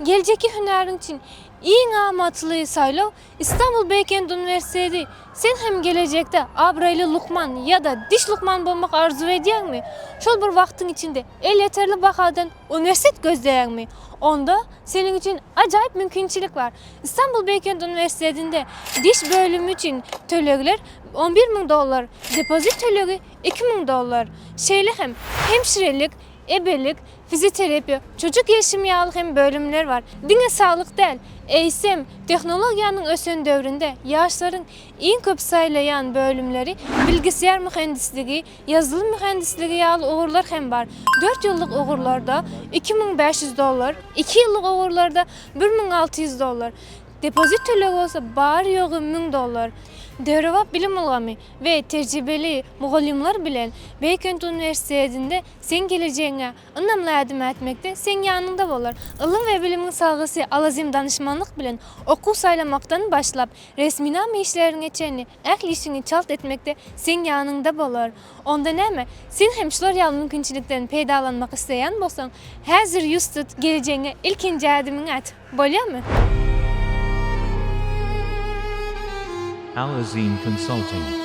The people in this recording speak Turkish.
Geleceki hünerin için en amatlığı saylav İstanbul Beykent Üniversitesi. Sen hem gelecekte Abraylı Lukman ya da Diş Lukman olmak arzu ediyor mi? Şol bir vaktin içinde el yeterli bakadan üniversitet gözleyen mi? Onda senin için acayip mümkünçilik var. İstanbul Beykent Üniversitesi'nde diş bölümü için tölegler 11.000 dolar, depozit tölegi 2.000 dolar. Şeyli hem hemşirelik, ebelik, fizyoterapi, çocuk gelişimi yağlı hem bölümler var. Dine sağlık değil, eğitim, teknolojiyanın ösen dövründe yaşların en köp saylayan bölümleri bilgisayar mühendisliği, yazılım mühendisliği yağlı uğurlar hem var. 4 yıllık uğurlarda 2.500 dolar, 2 yıllık uğurlarda 1.600 dolar. Depozit tölegi olsa bari yoğu 1.000 dolar. Devrevap bilim ulgamı ve tecrübeli muğallimler bilen Beykent Üniversitesi'nde sen geleceğine ınamlı adım etmekte sen yanında bolar. Ilim ve bilimin salgısı alazim danışmanlık bilen okul saylamaktan başlap resminami işlerin geçeni ehli işini çalt etmekte sen yanında bolar. Onda neme? Sen hem şular yal mümkünçilikten peydalanmak isteyen bolsan hazır yüz tut geleceğine ilkinci adımını at. Bolya mı? Al Azim Consulting.